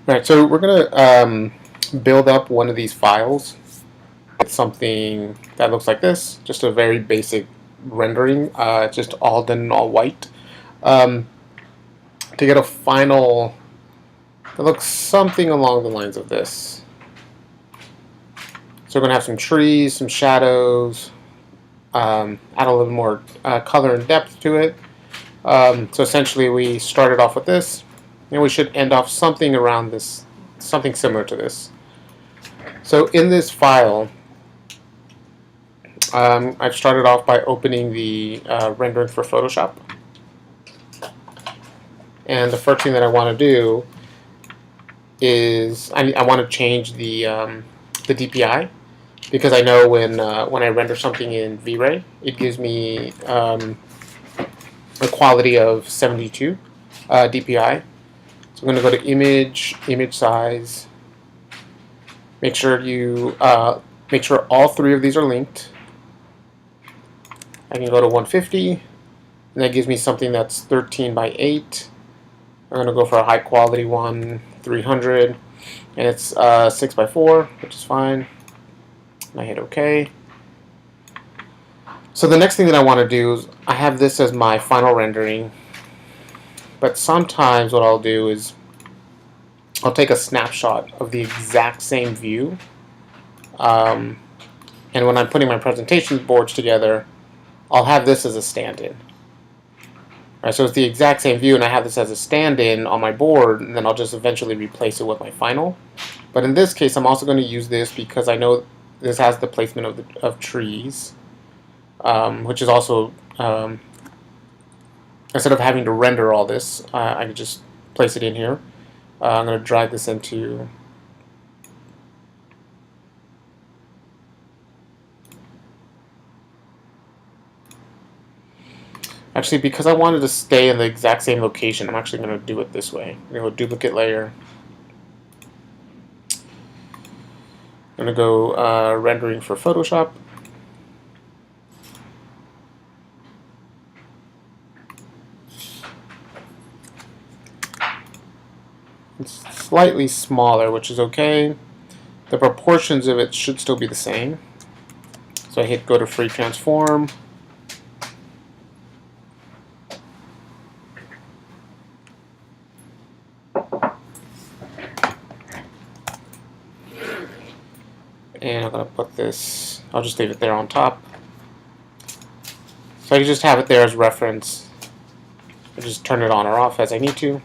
Alright, so we're going to build up one of these files. It's something that looks like this, just a very basic rendering, just all done in all white. To get a final that looks something along the lines of this. So we're going to have some trees, some shadows, add a little more color and depth to it. So essentially we started off with this, and we should end off something around this, something similar to this. So in this file, I've started off by opening the rendering for Photoshop. And the first thing that I want to do is I want to change the DPI, because I know when I render something in V-Ray, it gives me a quality of 72 DPI. So I'm going to go to Image, Image Size. Make sure all three of these are linked. I can go to 150, and that gives me something that's 13 by 8. I'm going to go for a high quality one, 300, and it's 6 by 4, which is fine. And I hit OK. So the next thing that I want to do is I have this as my final rendering, but sometimes what I'll do is I'll take a snapshot of the exact same view, and when I'm putting my presentation boards together, I'll have this as a stand-in. Right, so it's the exact same view, and I have this as a stand-in on my board, and then I'll just eventually replace it with my final. But in this case, I'm also going to use this because I know this has the placement of trees, which is also, instead of having to render all this, I can just place it in here. I'm going to drag this into actually, because I wanted to stay in the exact same location, I'm actually going to do it this way. I'm going to go duplicate layer. I'm going to go rendering for Photoshop. It's slightly smaller, which is okay. The proportions of it should still be the same. So I hit go to free transform. And I'm going to put this, I'll just leave it there on top. So I can just have it there as reference. I just turn it on or off as I need to.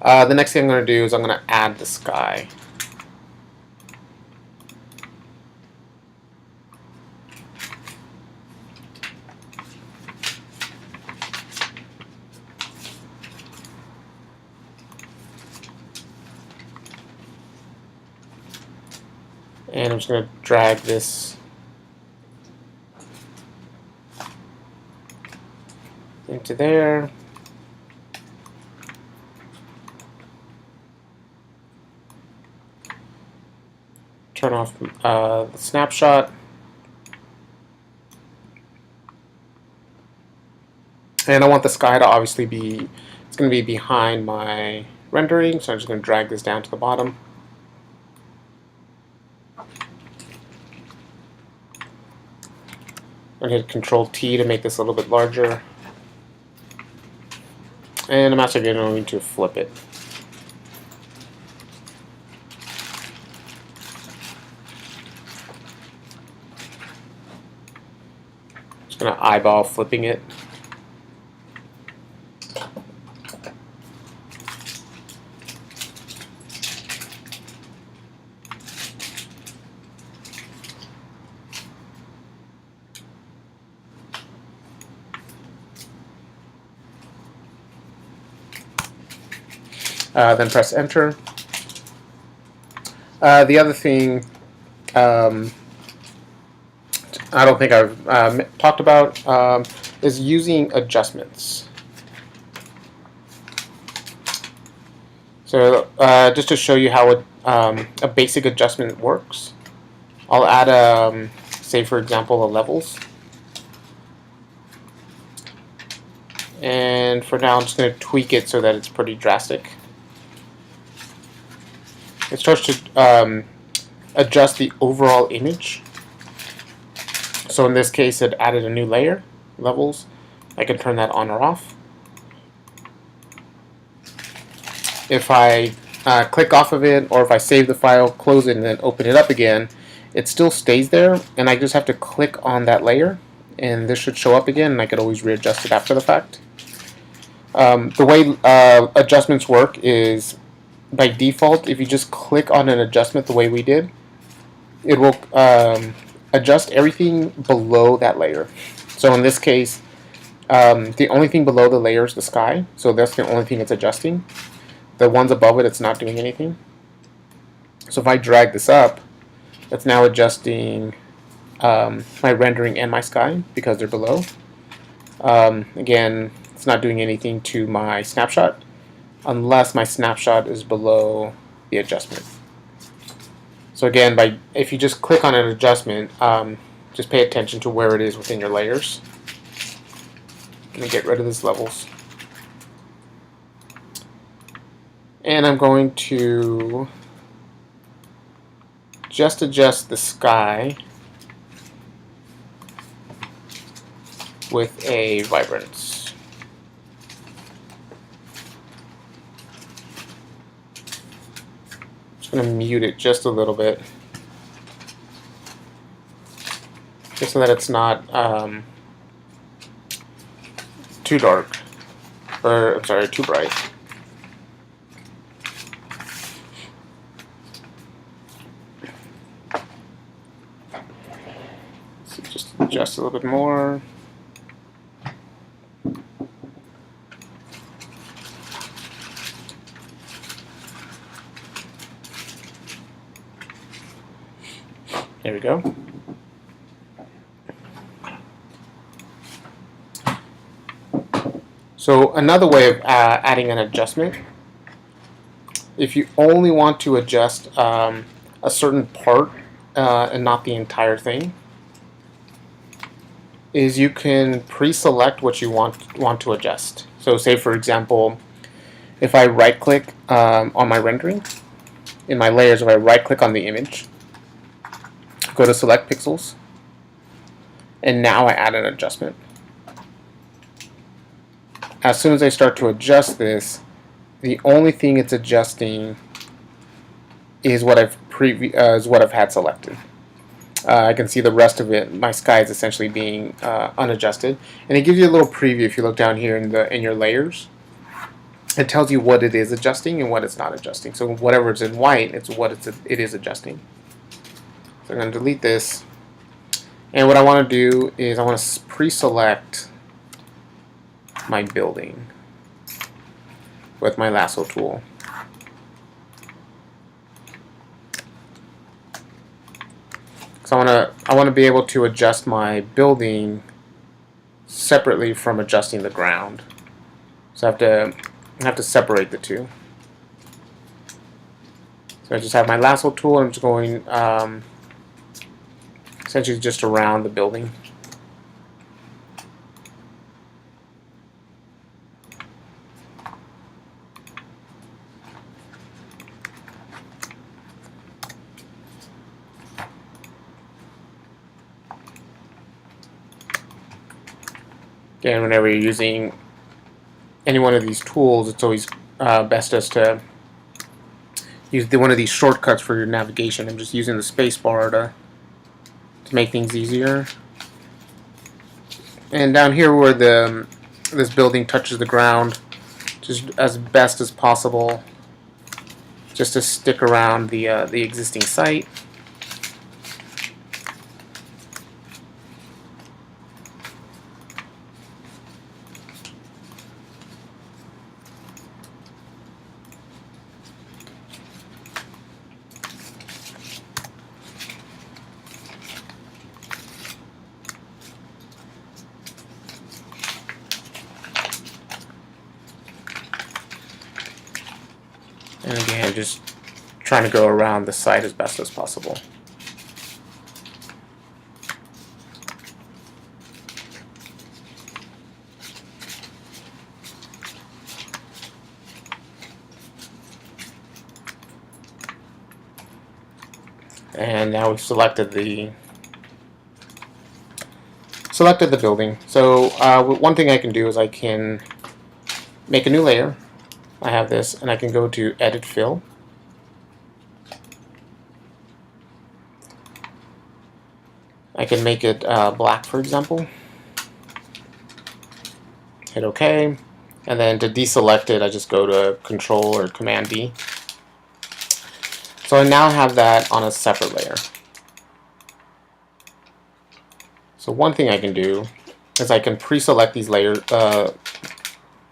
The next thing I'm going to do is I'm going to add the sky. And I'm just going to drag this into there. Turn off the snapshot. And I want the sky to obviously be, it's going to be behind my rendering, so I'm just going to drag this down to the bottom. I'm going to hit Control T to make this a little bit larger. And I'm actually going to flip it. Just going to eyeball flipping it. Then press enter. The other thing I don't think I've talked about is using adjustments. So just to show you how a basic adjustment works, I'll add, say for example, the levels. And for now, I'm just going to tweak it so that it's pretty drastic. It starts to adjust the overall image. So in this case, it added a new layer, levels. I can turn that on or off. If I click off of it, or if I save the file, close it, and then open it up again, it still stays there, and I just have to click on that layer, and this should show up again, and I could always readjust it after the fact. The way adjustments work is, by default, if you just click on an adjustment the way we did, it will adjust everything below that layer. So in this case, the only thing below the layer is the sky, so that's the only thing it's adjusting. The ones above it, it's not doing anything. So if I drag this up, it's now adjusting my rendering and my sky because they're below. Again, it's not doing anything to my snapshot unless my snapshot is below the adjustment. So again, if you just click on an adjustment, just pay attention to where it is within your layers. Let me get rid of these levels. And I'm going to just adjust the sky with a vibrance. Just going to mute it just a little bit, just so that it's not too dark, or I'm sorry, too bright. So just adjust a little bit more. There we go. So another way of adding an adjustment, if you only want to adjust a certain part and not the entire thing, is you can pre-select what you want to adjust. So say, for example, if I right-click on my rendering, in my layers, if I right-click on the image, go to Select Pixels, and now I add an adjustment. As soon as I start to adjust this, the only thing it's adjusting is what I've had selected. I can see the rest of it. My sky is essentially being unadjusted, and it gives you a little preview. If you look down here in your layers, it tells you what it is adjusting and what it's not adjusting. So whatever is in white, it's what it is adjusting. So I'm going to delete this, and what I want to do is I want to pre-select my building with my lasso tool. So I want to be able to adjust my building separately from adjusting the ground. So I have to separate the two. So I just have my lasso tool, and I'm just going essentially just around the building. Again, whenever you're using any one of these tools, it's always best just to use one of these shortcuts for your navigation. I'm just using the space bar to make things easier. And down here where this building touches the ground, just as best as possible, just to stick around the existing site. And again, just trying to go around the site as best as possible. And now we've selected the building. So one thing I can do is I can make a new layer. I have this, and I can go to Edit Fill. I can make it black, for example. Hit OK. And then to deselect it, I just go to Control or Command D. So I now have that on a separate layer. So one thing I can do is I can pre-select these layers, these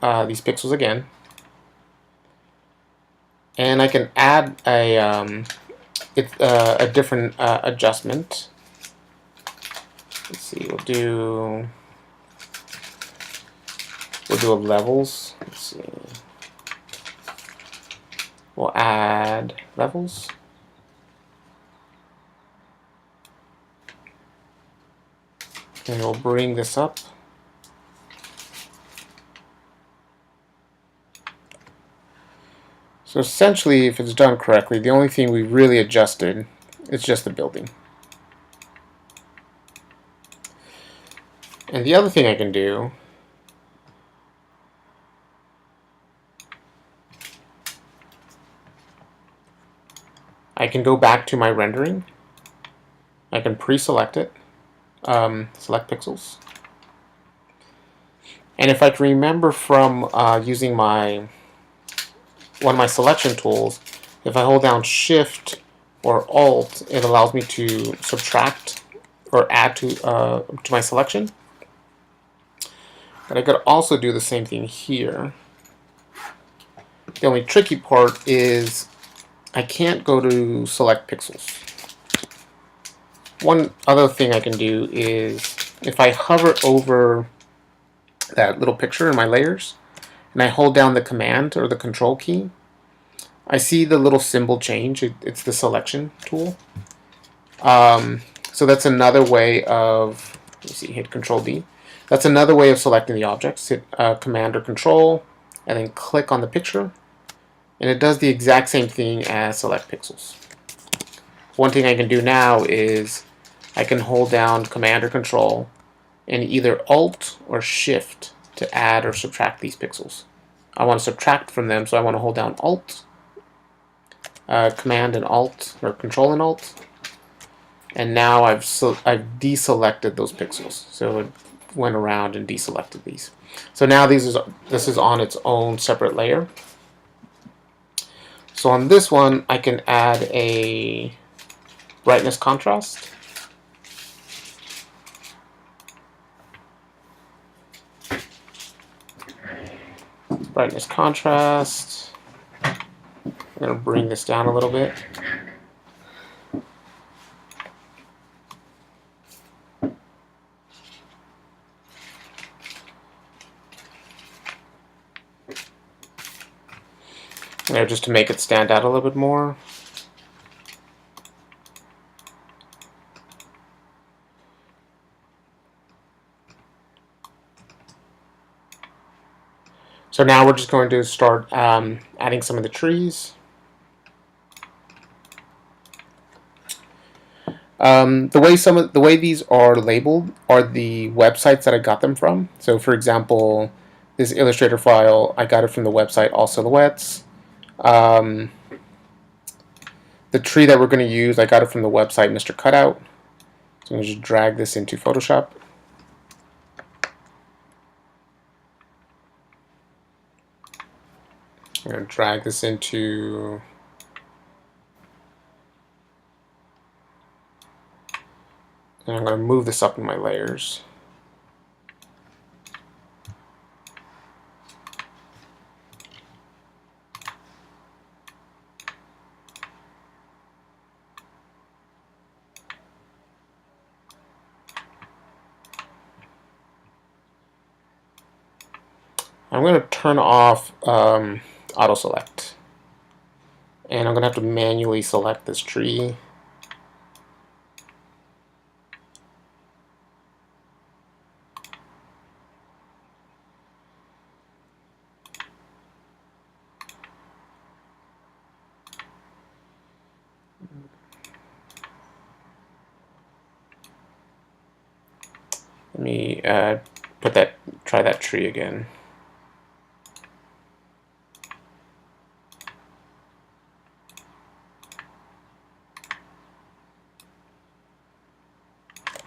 pixels again, and I can add a different adjustment. Let's see, we'll do a levels. Let's see, we'll add levels. And we'll bring this up. So essentially, if it's done correctly, the only thing we really adjusted is just the building. And the other thing I can do I can go back to my rendering. I can pre-select it. Select pixels. And if I can remember from using one of my selection tools, if I hold down Shift or Alt, it allows me to subtract or add to my selection. But I could also do the same thing here. The only tricky part is I can't go to select pixels. One other thing I can do is if I hover over that little picture in my layers and I hold down the Command or the Control key, I see the little symbol change. It's the selection tool. So that's another way of, let me see, hit Control D. That's another way of selecting the objects. Hit Command or Control and then click on the picture, and it does the exact same thing as select pixels. One thing I can do now is I can hold down Command or Control and either Alt or Shift to add or subtract these pixels. I want to subtract from them, so I want to hold down Alt, Command and Alt, or Control and Alt, and now I've deselected those pixels. So it went around and deselected these. So now this is on its own separate layer. So on this one, I can add a brightness contrast. Brightness contrast. I'm going to bring this down a little bit. There, just to make it stand out a little bit more. So now we're just going to start adding some of the trees. The way these are labeled are the websites that I got them from. So for example, this Illustrator file, I got it from the website All Silhouettes. The tree that we're going to use, I got it from the website Mr. Cutout. So I'm going to just drag this into Photoshop. I'm going to drag this into and I'm going to move this up in my layers. I'm going to turn off auto select, and I'm going to have to manually select this tree. me try that tree again.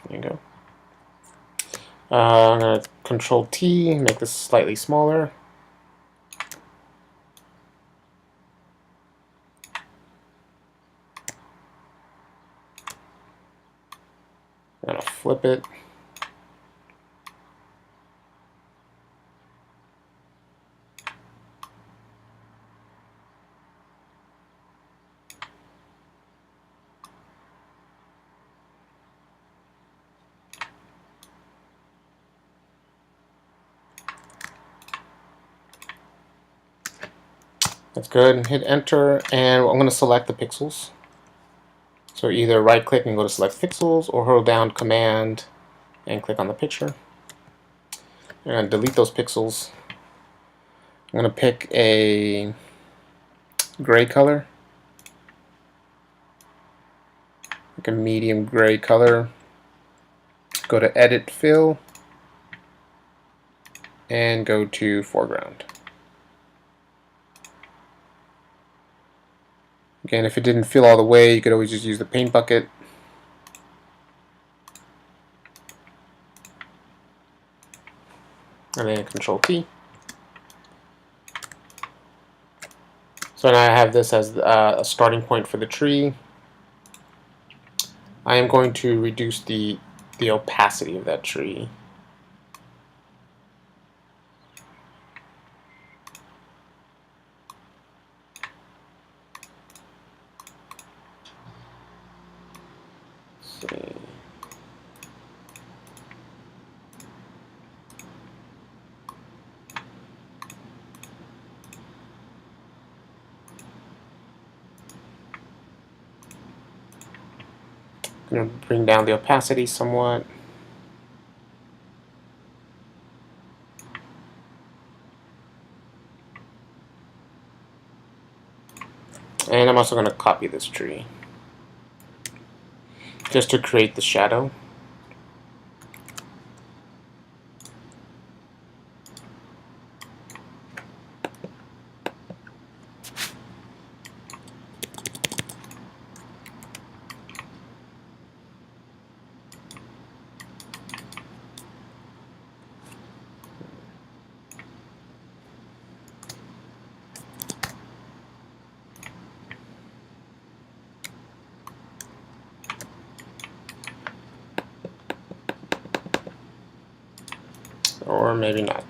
There you go. I'm going to Control T, make this slightly smaller. I'm going to flip it. That's good. Hit enter, and I'm going to select the pixels. So either right click and go to select pixels, or hold down Command and click on the picture. I'm going to delete those pixels. I'm going to pick a gray color, like a medium gray color. Go to Edit Fill, and go to Foreground. Again, if it didn't fill all the way, you could always just use the paint bucket. And then Control T. So now I have this as a starting point for the tree. I am going to reduce the opacity of that tree. Let's see. I'm going to bring down the opacity somewhat. And I'm also going to copy this tree just to create the shadow. Or maybe not.